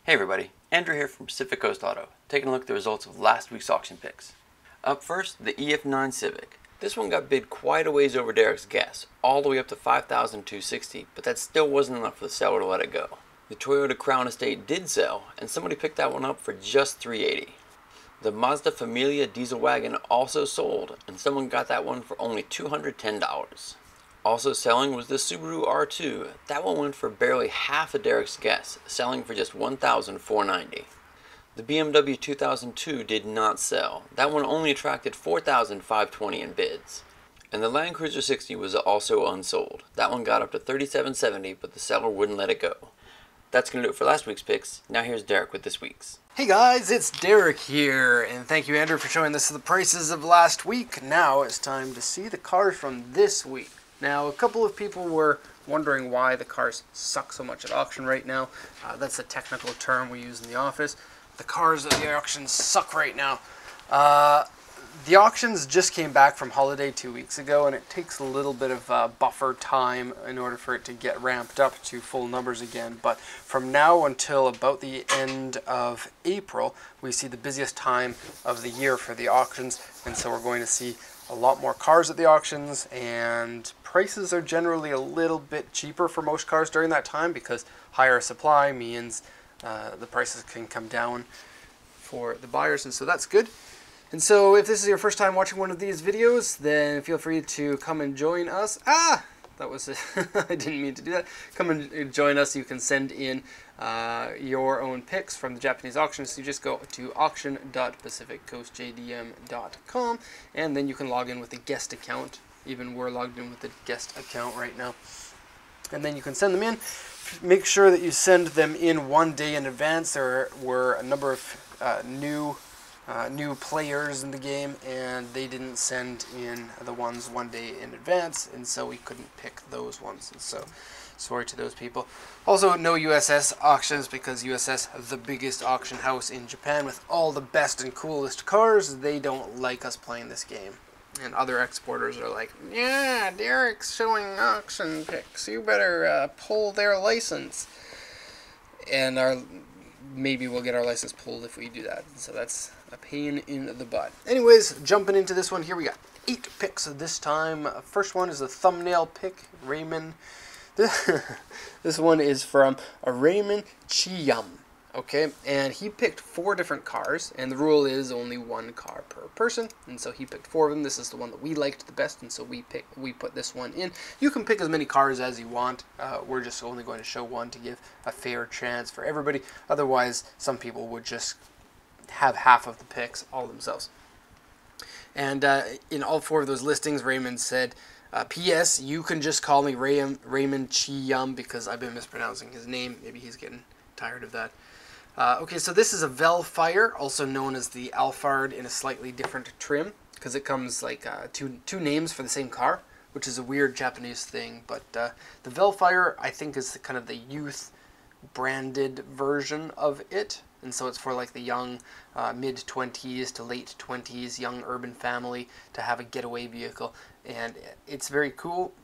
Hey everybody, Andrew here from Pacific Coast Auto, taking a look at the results of last week's auction picks. Up first, the EF9 Civic. This one got bid quite a ways over Derek's guess, all the way up to $5,260, but that still wasn't enough for the seller to let it go. The Toyota Crown Estate did sell, and somebody picked that one up for just $380. The Mazda Familia diesel wagon also sold, and someone got that one for only $210. Also selling was the Subaru R2. That one went for barely half of Derek's guess, selling for just $1,490. The BMW 2002 did not sell. That one only attracted $4,520 in bids. And the Land Cruiser 60 was also unsold. That one got up to $3,770, but the seller wouldn't let it go. That's going to do it for last week's picks. Now here's Derek with this week's. Hey guys, it's Derek here, and thank you Andrew for showing us the prices of last week. Now it's time to see the cars from this week. Now, a couple of people were wondering why the cars suck so much at auction right now. That's a technical term we use in the office. The cars at the auctions suck right now. The auctions just came back from holiday 2 weeks ago, and it takes a little bit of buffer time in order for it to get ramped up to full numbers again. But from now until about the end of April, we see the busiest time of the year for the auctions, and so we're going to see a lot more cars at the auctions, and prices are generally a little bit cheaper for most cars during that time because higher supply means the prices can come down for the buyers, and so that's good. And so if this is your first time watching one of these videos, then feel free to come and join us. That was it. I didn't mean to do that. Come and join us. You can send in your own picks from the Japanese auctions. So you just go to auction.pacificcoastjdm.com, and then you can log in with a guest account. Even we're logged in with a guest account right now. And then you can send them in. Make sure that you send them in 1 day in advance. There were a number of new players in the game, and they didn't send in the ones 1 day in advance, and so we couldn't pick those ones, and so sorry to those people. Also, no USS auctions because USS, the biggest auction house in Japan with all the best and coolest cars, they don't like us playing this game. And other exporters are like, yeah, Derek's showing auction picks, you better pull their license. And maybe we'll get our license pulled if we do that. So that's a pain in the butt. Anyways, jumping into this one, here we got 8 picks this time. First one is a thumbnail pick, Raymond. This one is from a Raymond Chiyam. Okay, and he picked 4 different cars, and the rule is only 1 car per person, and so he picked 4 of them. This is the one that we liked the best, and so we put this one in. You can pick as many cars as you want. We're just only going to show one to give a fair chance for everybody. Otherwise, some people would just have half of the picks all themselves. And in all 4 of those listings, Raymond said, P.S. You can just call me Raymond Chiyam because I've been mispronouncing his name. Maybe he's getting tired of that. Okay, so this is a Vellfire, also known as the Alphard in a slightly different trim, because it comes like two names for the same car, which is a weird Japanese thing. But the Vellfire, I think, is kind of the youth branded version of it, and so it's for like the young mid-20s to late 20s young urban family to have a getaway vehicle, and it's very cool,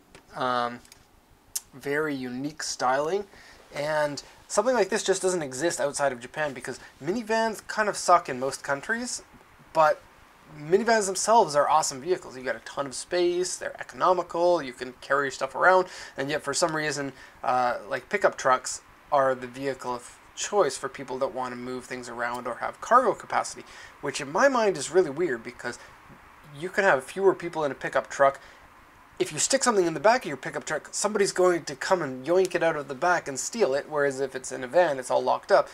very unique styling. And something like this just doesn't exist outside of Japan because minivans kind of suck in most countries, but minivans themselves are awesome vehicles. You got a ton of space, they're economical, you can carry your stuff around, and yet for some reason, like pickup trucks are the vehicle of choice for people that want to move things around or have cargo capacity, which in my mind is really weird because you can have fewer people in a pickup truck. If you stick something in the back of your pickup truck, somebody's going to come and yoink it out of the back and steal it, whereas if it's in a van, it's all locked up.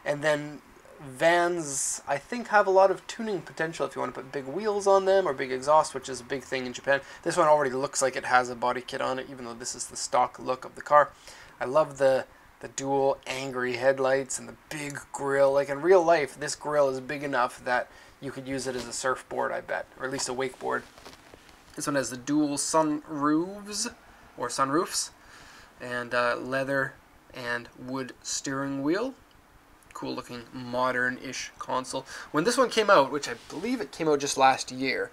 And then vans, I think, have a lot of tuning potential if you want to put big wheels on them or big exhaust, which is a big thing in Japan. This one already looks like it has a body kit on it, even though this is the stock look of the car. I love the dual angry headlights and the big grille. Like in real life, this grille is big enough that you could use it as a surfboard, I bet, or at least a wakeboard. This one has the dual sunroofs, and leather and wood steering wheel. Cool looking modern-ish console. When this one came out, which I believe it came out just last year,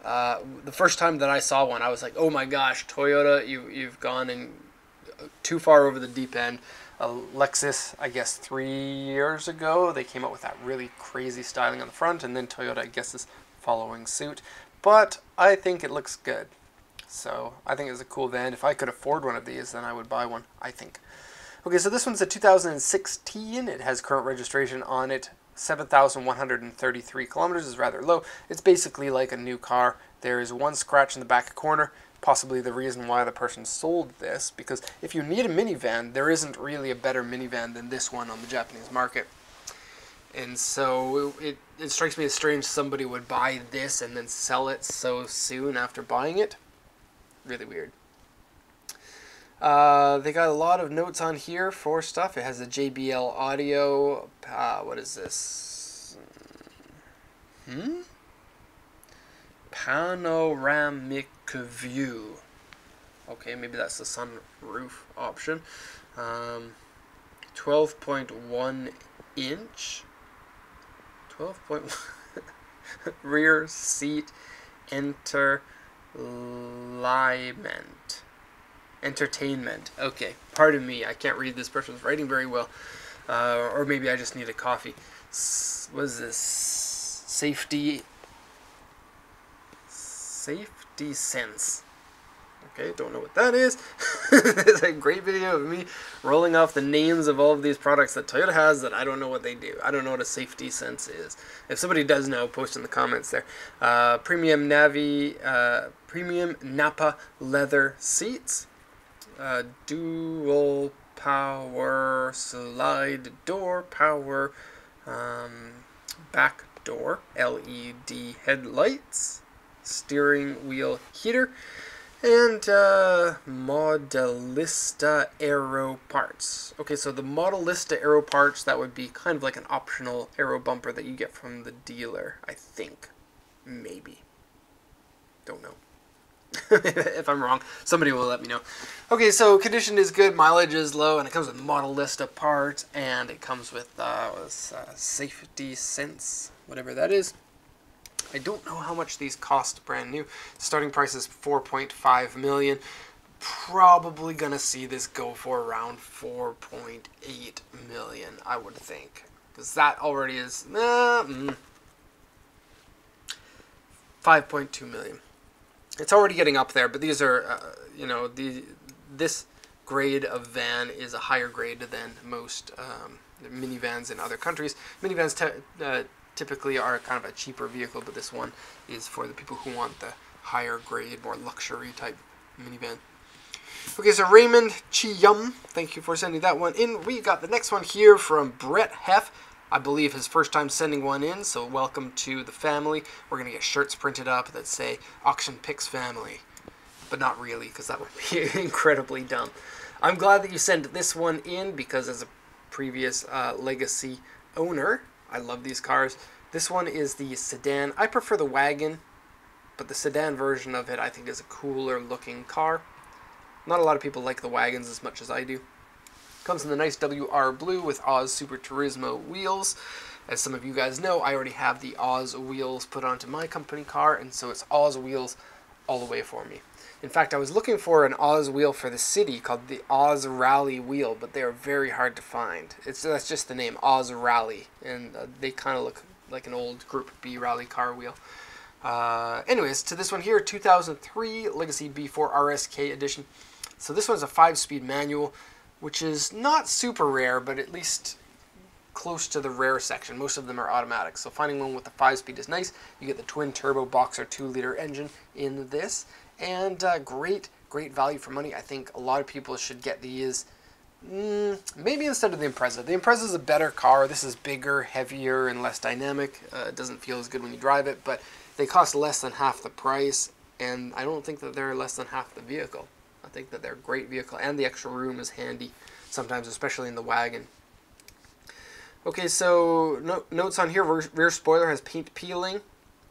the first time that I saw one, I was like, oh my gosh, Toyota, you've gone and too far over the deep end. Lexus, I guess 3 years ago, they came out with that really crazy styling on the front, and then Toyota, I guess, is following suit. But I think it looks good. So I think it's a cool van. If I could afford one of these, then I would buy one, I think. Okay, so this one's a 2016. It has current registration on it. 7,133 kilometers is rather low. It's basically like a new car. There is one scratch in the back corner, possibly the reason why the person sold this, because if you need a minivan, there isn't really a better minivan than this one on the Japanese market. And so it strikes me as strange somebody would buy this and then sell it so soon after buying it. Really weird. They got a lot of notes on here for stuff. It has a JBL audio. What is this? Panoramic view. Okay, maybe that's the sunroof option. 12.1 inch. 12.1 rear seat entertainment. Okay, pardon me, I can't read this person's writing very well. Or maybe I just need a coffee. What is this? Safety sense. Okay, don't know what that is. It's a great video of me rolling off the names of all of these products that Toyota has that I don't know what they do. I don't know what a safety sense is. If somebody does know, post in the comments there. Premium Napa leather seats. Dual power slide door power. Back door LED headlights. Steering wheel heater. And Modelista Aero parts. Okay, so the Modelista Aero parts, that would be kind of like an optional aero bumper that you get from the dealer, I think. Maybe. Don't know. If I'm wrong, somebody will let me know. Okay, so condition is good, mileage is low, and it comes with Modelista parts, and it comes with safety sense, whatever that is. I don't know how much these cost brand new. Starting price is $4.5 million. Probably gonna see this go for around $4.8 million, I would think, because that already is 5.2 million. It's already getting up there, but these are, this grade of van is a higher grade than most minivans in other countries. Minivans typically are kind of a cheaper vehicle, but this one is for the people who want the higher grade, more luxury type minivan. Okay, so Raymond Chiyum, thank you for sending that one in. We got the next one here from Brett Heff. I believe his first time sending one in, so welcome to the family. We're going to get shirts printed up that say Auction Picks Family, but not really, because that would be incredibly dumb. I'm glad that you sent this one in, because as a previous Legacy owner, I love these cars. This one is the sedan. I prefer the wagon, but the sedan version of it I think is a cooler looking car. Not a lot of people like the wagons as much as I do. Comes in the nice WR blue with Oz Super Turismo wheels. As some of you guys know, I already have the Oz wheels put onto my company car, and so it's Oz wheels all the way for me. In fact, I was looking for an Oz wheel for the city called the Oz Rally wheel, but they are very hard to find. That's just the name, Oz Rally, and they kind of look like an old Group B rally car wheel. Anyways, to this one here, 2003 Legacy B4 RSK edition. So this one's a 5-speed manual, which is not super rare, but at least close to the rare section. Most of them are automatic, so finding one with a 5-speed is nice. You get the twin-turbo Boxer 2-liter engine in this, and great value for money. I think a lot of people should get these, maybe instead of the Impreza. The Impreza is a better car. This is bigger, heavier, and less dynamic. It doesn't feel as good when you drive it, but they cost less than half the price, and I don't think that they're less than half the vehicle. I think that they're a great vehicle, and the extra room is handy sometimes, especially in the wagon. Okay, so notes on here. Rear spoiler has paint peeling,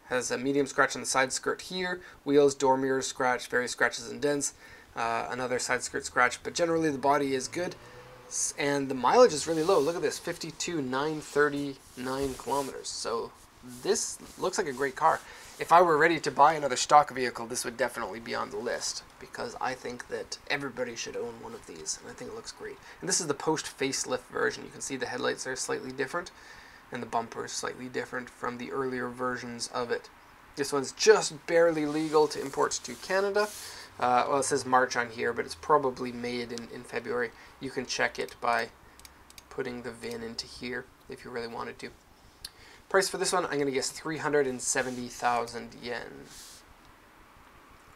has a medium scratch on the side skirt here, wheels, door mirrors scratch, various scratches and dents, another side skirt scratch, but generally the body is good, and the mileage is really low. Look at this, 52,939 kilometers. So this looks like a great car. if I were ready to buy another stock vehicle, this would definitely be on the list, because I think that everybody should own one of these, and I think it looks great. And this is the post-facelift version. You can see the headlights are slightly different, and the bumper is slightly different from the earlier versions of it. This one's just barely legal to import to Canada. Well, it says March on here, but it's probably made in February. You can check it by putting the VIN into here if you really wanted to. Price for this one, I'm going to guess 370,000 yen.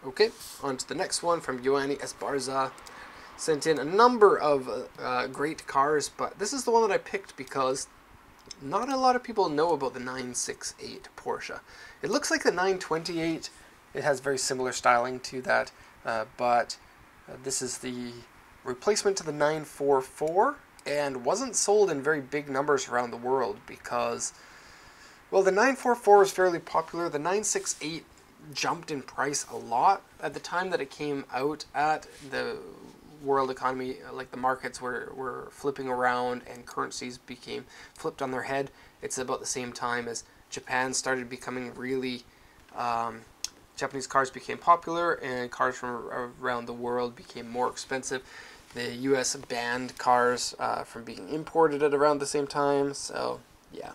Okay, on to the next one from Ioanni Esparza. Sent in a number of great cars, but this is the one that I picked because not a lot of people know about the 968 Porsche. It looks like the 928. It has very similar styling to that, but this is the replacement to the 944 and wasn't sold in very big numbers around the world because, well, the 944 was fairly popular. The 968 jumped in price a lot at the time that it came out. At the world economy, like the markets were flipping around and currencies became flipped on their head. It's about the same time as Japan started becoming really, Japanese cars became popular and cars from around the world became more expensive. The US banned cars from being imported at around the same time, so yeah.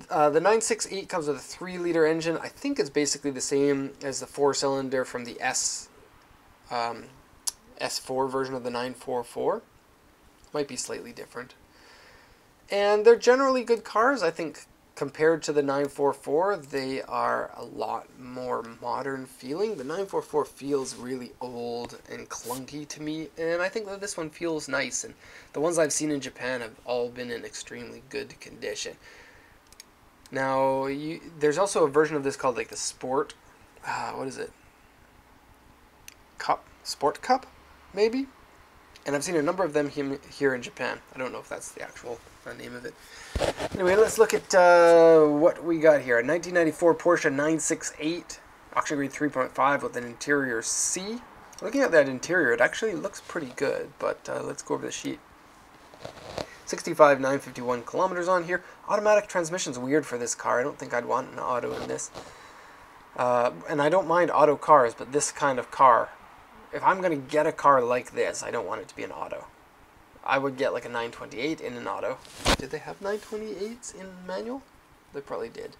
The 968 comes with a 3-liter engine. I think it's basically the same as the 4-cylinder from the S4 version of the 944. Might be slightly different. And they're generally good cars. I think compared to the 944, they are a lot more modern feeling. The 944 feels really old and clunky to me, and I think that this one feels nice. And the ones I've seen in Japan have all been in extremely good condition. Now, there's also a version of this called like the Sport, what is it? Cup? Sport Cup, maybe? And I've seen a number of them here in Japan. I don't know if that's the actual name of it. Anyway, let's look at what we got here. A 1994 Porsche 968, auction grade 3.5 with an interior C. Looking at that interior, it actually looks pretty good, but let's go over the sheet. 65,951 kilometers on here. Automatic transmission's weird for this car. I don't think I'd want an auto in this. And I don't mind auto cars, but this kind of car, if I'm going to get a car like this, I don't want it to be an auto. I would get like a 928 in an auto. Did they have 928s in manual? They probably did.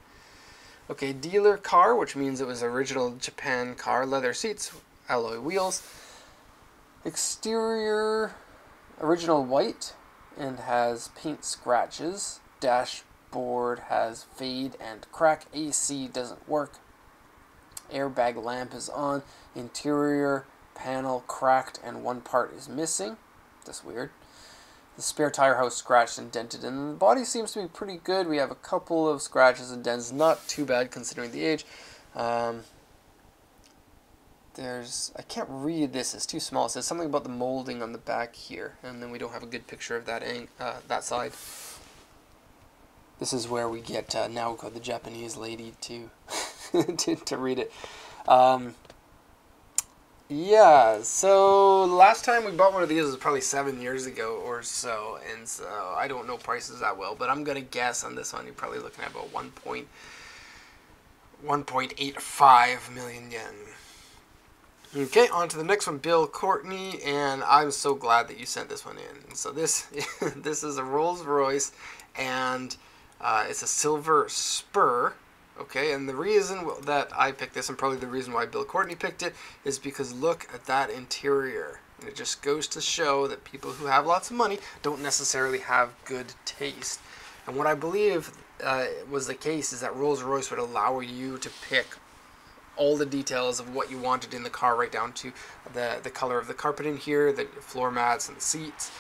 Okay, dealer car, which means it was original Japan car. Leather seats, alloy wheels. Exterior, original white, and has paint scratches. Dashboard has fade and crack. AC doesn't work. Airbag lamp is on. Interior panel cracked and one part is missing. That's weird. The spare tire house scratched and dented, and the body seems to be pretty good. We have a couple of scratches and dents, not too bad considering the age. I can't read this, it's too small. It says something about the molding on the back here, and then we don't have a good picture of that that side. This is where we get Naoko, the Japanese lady, to to read it. Yeah, so last time we bought one of these was probably 7 years ago or so, and so I don't know prices that well, but I'm going to guess on this one you're probably looking at about 1.85 million yen. Okay, on to the next one, Bill Courtney, and I'm so glad that you sent this one in. So this this is a Rolls-Royce, and it's a silver Spur. Okay, and the reason that I picked this, and probably the reason why Bill Courtney picked it, is because look at that interior. And it just goes to show that people who have lots of money don't necessarily have good taste. And what I believe was the case is that Rolls-Royce would allow you to pick all the details of what you wanted in the car, right down to the color of the carpet in here, the floor mats and the seats.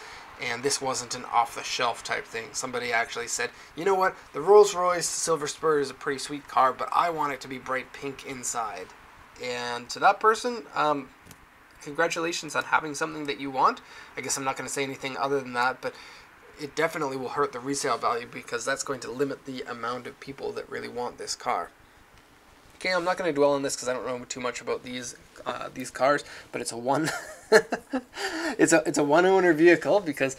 And this wasn't an off-the-shelf type thing. Somebody actually said, you know what, the Rolls-Royce Silver Spur is a pretty sweet car, but I want it to be bright pink inside. And to that person, congratulations on having something that you want. I guess I'm not going to say anything other than that, but it definitely will hurt the resale value because that's going to limit the amount of people that really want this car. Okay, I'm not going to dwell on this because I don't know too much about these cars, but it's a it's a one-owner vehicle because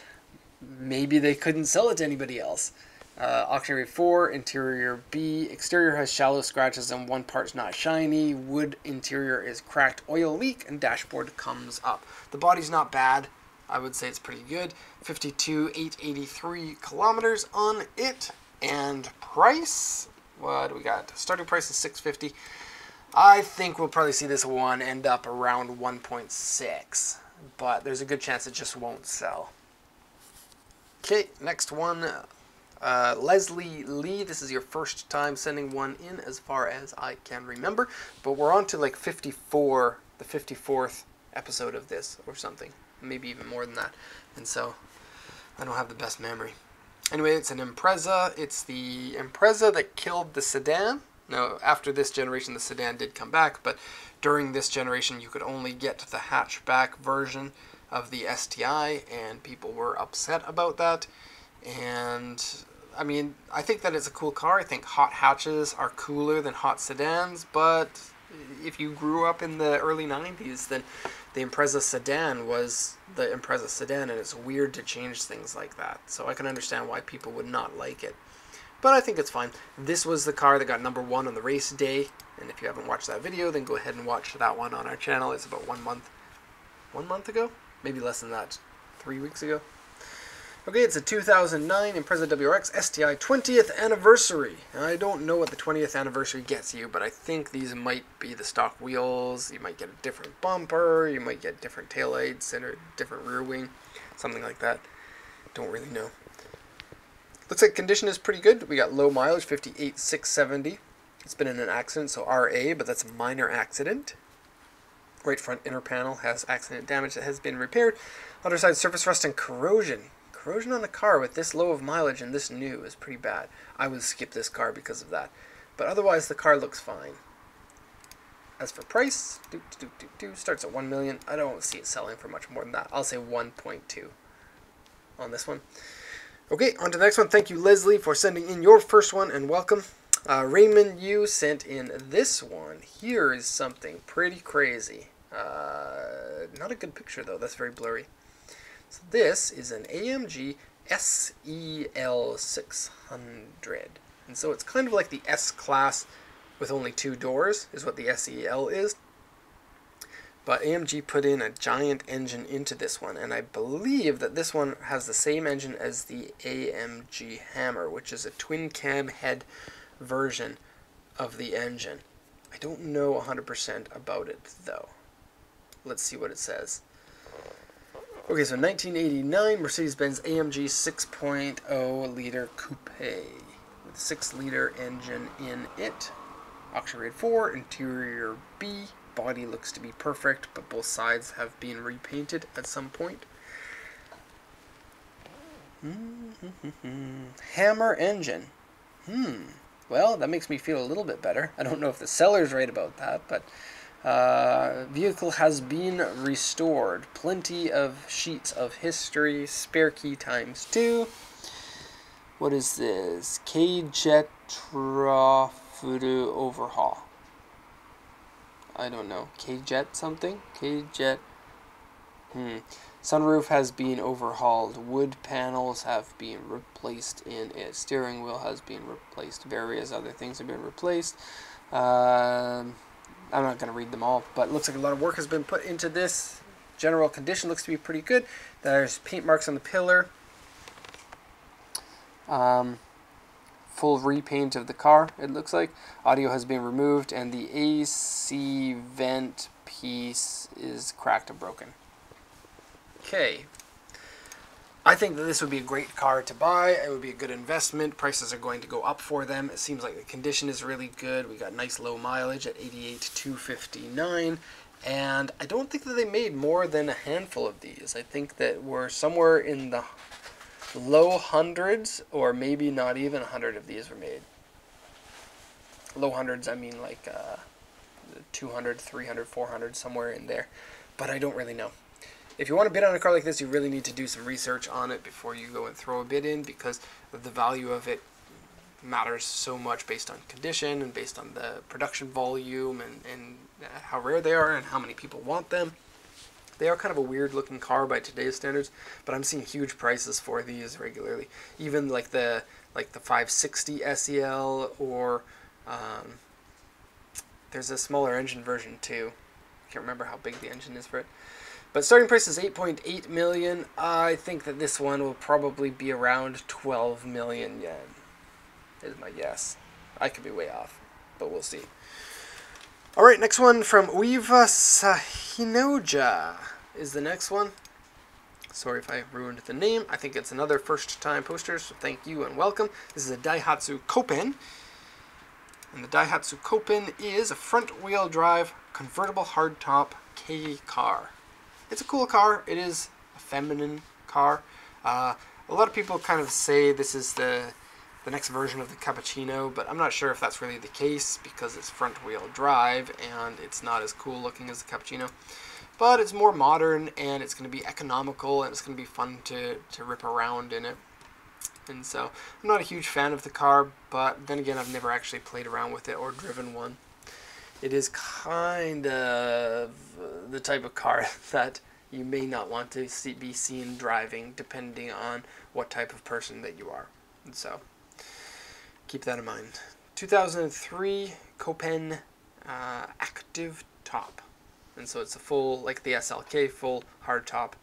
maybe they couldn't sell it to anybody else. Auction rate 4, interior B. Exterior has shallow scratches and one part's not shiny. Wood interior is cracked, oil leak, and dashboard comes up. The body's not bad. I would say it's pretty good. 52,883 kilometers on it. And price, what do we got? Starting price is $650. I think we'll probably see this one end up around 1.6, but there's a good chance it just won't sell. Okay, next one. Leslie Lee, this is your first time sending one in as far as I can remember, but we're on to like 54, the 54th episode of this or something, maybe even more than that, and so I don't have the best memory. Anyway, it's an Impreza. It's the Impreza that killed the sedan. Now, after this generation, the sedan did come back, but during this generation, you could only get the hatchback version of the STI, and people were upset about that. And I mean, I think that it's a cool car. I think hot hatches are cooler than hot sedans, but if you grew up in the early 90s, then the Impreza sedan was the Impreza sedan, and it's weird to change things like that. So I can understand why people would not like it. But I think it's fine. This was the car that got #1 on the race day, and if you haven't watched that video, then go ahead and watch that one on our channel. It's about 1 month ago? Maybe less than that. 3 weeks ago? Okay, it's a 2009 Impreza WRX STI 20th anniversary. I don't know what the 20th anniversary gets you, but I think these might be the stock wheels. You might get a different bumper, you might get different taillights and a different rear wing, something like that. Don't really know. Looks like condition is pretty good. We got low mileage, 58,670. It's been in an accident, so RA, but that's a minor accident. Right front inner panel has accident damage that has been repaired. Underside surface rust and corrosion. Corrosion on a car with this low of mileage and this new is pretty bad. I would skip this car because of that. But otherwise, the car looks fine. As for price, starts at $1 million. I don't see it selling for much more than that. I'll say 1.2 on this one. Okay, on to the next one. Thank you, Leslie, for sending in your first one, and welcome. Raymond, you sent in this one. Here is something pretty crazy. Not a good picture, though. That's very blurry. So this is an AMG SEL 600. And so it's kind of like the S-Class with only 2 doors, is what the SEL is. But AMG put in a giant engine into this one, and I believe that this one has the same engine as the AMG Hammer, which is a twin-cam head version of the engine. I don't know 100% about it, though. Let's see what it says. Okay, so 1989 Mercedes-Benz AMG 6.0 liter coupe with a 6-liter engine in it. Auction rate 4, interior B. Body looks to be perfect, but both sides have been repainted at some point. Hammer engine. Well, that makes me feel a little bit better. I don't know if the seller's right about that, but vehicle has been restored. Plenty of sheets of history. Spare key ×2. What is this? K-Jet Fudu overhaul. I don't know. K-Jet something? K-Jet. Sunroof has been overhauled. Wood panels have been replaced in it. Steering wheel has been replaced. Various other things have been replaced. I'm not going to read them all, but it looks like a lot of work has been put into this. General condition looks to be pretty good. There's paint marks on the pillar. Full repaint of the car, it looks like. Audio has been removed, and the AC vent piece is cracked and broken. Okay. I think that this would be a great car to buy. It would be a good investment. Prices are going to go up for them. It seems like the condition is really good. We got nice low mileage at 88,259. And I don't think that they made more than a handful of these. I think that we're somewhere in the low hundreds, or maybe not even 100 of these were made. Low hundreds, I mean like 200, 300, 400, somewhere in there. But I don't really know. If you want to bid on a car like this, you really need to do some research on it before you go and throw a bid in, because the value of it matters so much based on condition and based on the production volume and how rare they are and how many people want them. They are kind of a weird looking car by today's standards, but I'm seeing huge prices for these regularly. Even like the 560 SEL, or there's a smaller engine version too. I can't remember how big the engine is for it. But starting price is 8.8 million. I think that this one will probably be around 12 million yen, is my guess. I could be way off, but we'll see. Alright, next one from Uiva Sahinoja is the next one. Sorry if I ruined the name. I think it's another first-time poster, so thank you and welcome. This is a Daihatsu Copen. And the Daihatsu Copen is a front-wheel drive, convertible hardtop K car. It's a cool car. It is a feminine car. A lot of people kind of say this is the next version of the Cappuccino, but I'm not sure if that's really the case because it's front-wheel drive and it's not as cool looking as the Cappuccino. But it's more modern and it's going to be economical and it's going to be fun to rip around in it. And so I'm not a huge fan of the car, but then again I've never actually played around with it or driven one. It is kind of the type of car that you may not want to be seen driving depending on what type of person that you are. And so keep that in mind. 2003 Copen Active Top. And so it's a full, like the SLK, full hardtop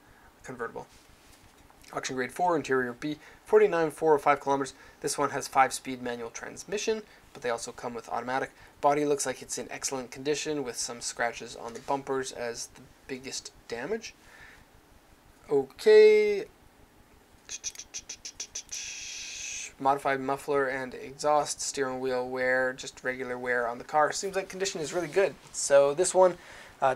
convertible. Auction grade 4, interior B, 49,405 kilometers. This one has 5-speed manual transmission, but they also come with automatic. Body looks like it's in excellent condition with some scratches on the bumpers as the biggest damage. Okay. Modified muffler and exhaust, steering wheel wear, just regular wear on the car. Seems like condition is really good. So this one,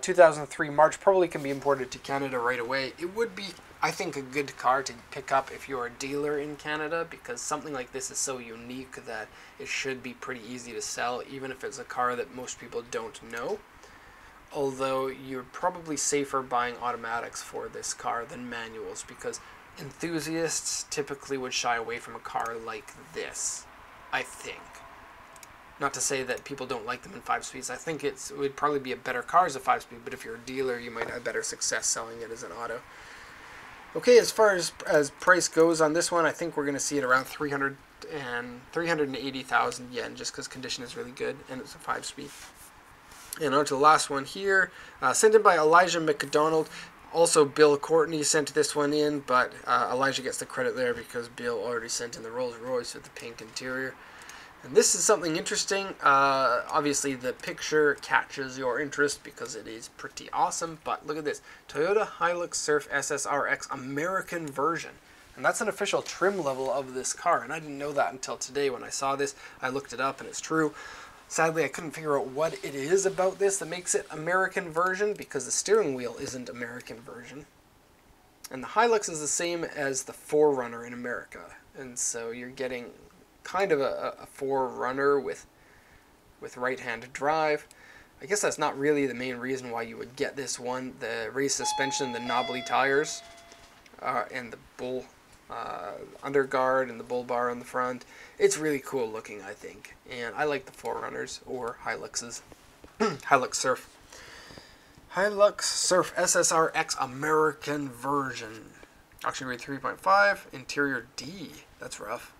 2003 March, probably can be imported to Canada right away. It would be, I think, a good car to pick up if you're a dealer in Canada, because something like this is so unique that it should be pretty easy to sell, even if it's a car that most people don't know. Although you're probably safer buying automatics for this car than manuals, because enthusiasts typically would shy away from a car like this, I think. Not to say that people don't like them in 5 speeds. I think it would probably be a better car as a 5-speed, but if you're a dealer, you might have better success selling it as an auto. Okay, as far as price goes on this one, I think we're going to see it around 380,000 yen, just because condition is really good, and it's a 5-speed. And on to the last one here, sent in by Elijah McDonald. Also, Bill Courtney sent this one in, but Elijah gets the credit there because Bill already sent in the Rolls-Royce with the pink interior. And this is something interesting. Obviously, the picture catches your interest because it is pretty awesome. But look at this. Toyota Hilux Surf SSRX American version. And that's an official trim level of this car. And I didn't know that until today when I saw this. I looked it up and it's true. Sadly, I couldn't figure out what it is about this that makes it American version, because the steering wheel isn't American version. And the Hilux is the same as the 4Runner in America. And so you're getting kind of a 4Runner with right-hand drive. I guess that's not really the main reason why you would get this one. The race suspension, the knobbly tires, and the bull underguard and the bull bar on the front. It's really cool looking, I think. And I like the 4Runners or Hiluxes. Hilux Surf. Hilux Surf SSRX American version. Auction grade 3.5. Interior D. That's rough.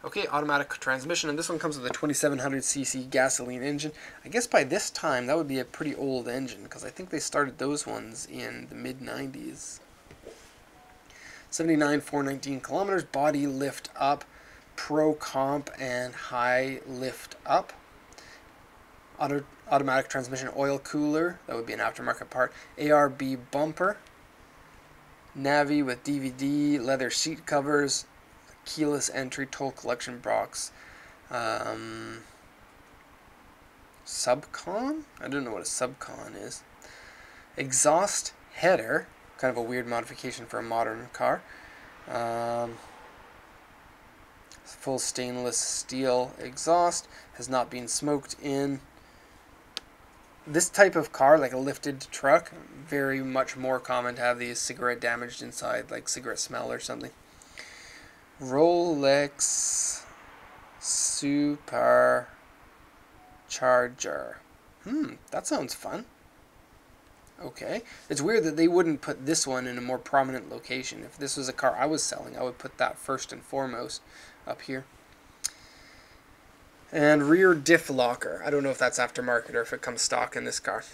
Okay, automatic transmission, and this one comes with a 2700cc gasoline engine. I guess by this time that would be a pretty old engine, because I think they started those ones in the mid-90s. 79,419 kilometers, body lift up, pro comp and high lift up. Automatic transmission oil cooler, that would be an aftermarket part. ARB bumper. Navi with DVD, leather seat covers, keyless entry, toll collection box. Subcon? I don't know what a subcon is. Exhaust header, kind of a weird modification for a modern car. Full stainless steel exhaust, has not been smoked in. This type of car, like a lifted truck, very much more common to have these cigarette damaged inside, like cigarette smell or something. Rolex Supercharger. That sounds fun. Okay. It's weird that they wouldn't put this one in a more prominent location. If this was a car I was selling, I would put that first and foremost up here. And rear diff locker. I don't know if that's aftermarket or if it comes stock in this car.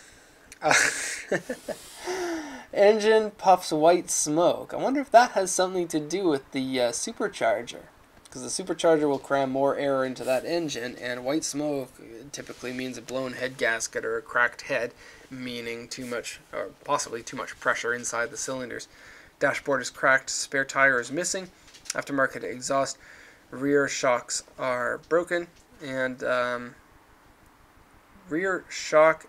Engine puffs white smoke. I wonder if that has something to do with the supercharger. Because the supercharger will cram more air into that engine, and white smoke typically means a blown head gasket or a cracked head, meaning too much, or possibly too much pressure inside the cylinders. Dashboard is cracked, spare tire is missing, aftermarket exhaust, rear shocks are broken, and rear shock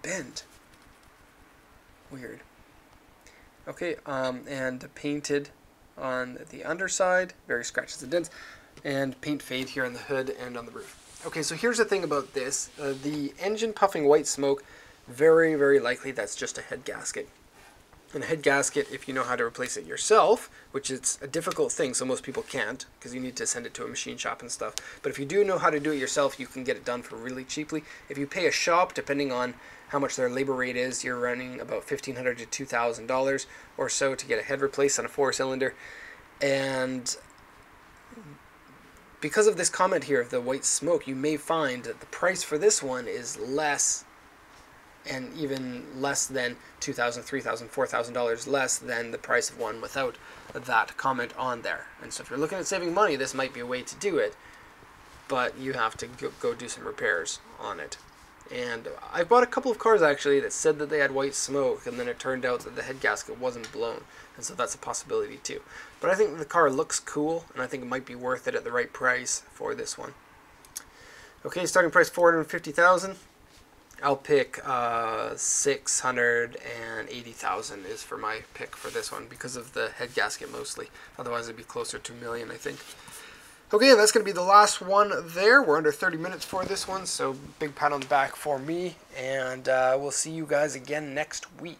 bent. Weird. Okay, and painted on the underside, very scratches and dents, and paint fade here on the hood and on the roof. Okay, so here's the thing about this. The engine puffing white smoke, very, very likely that's just a head gasket. And a head gasket, if you know how to replace it yourself, which is a difficult thing, so most people can't, because you need to send it to a machine shop and stuff. But if you do know how to do it yourself, you can get it done for really cheaply. If you pay a shop, depending on how much their labor rate is, you're running about $1,500 to $2,000 or so to get a head replaced on a 4-cylinder. And because of this comment here of the white smoke, you may find that the price for this one is less, and even less than $2,000, $3,000, $4,000 less than the price of one without that comment on there. And so if you're looking at saving money, this might be a way to do it, but you have to go do some repairs on it. And I bought a couple of cars actually that said that they had white smoke, and then it turned out that the head gasket wasn't blown, and so that's a possibility too. But I think the car looks cool, and I think it might be worth it at the right price for this one. Okay, starting price $450,000. I'll pick $680,000 is for my pick for this one because of the head gasket mostly. Otherwise, it'd be closer to $1 million, I think. Okay, that's going to be the last one there. We're under 30 minutes for this one, so big pat on the back for me, and we'll see you guys again next week.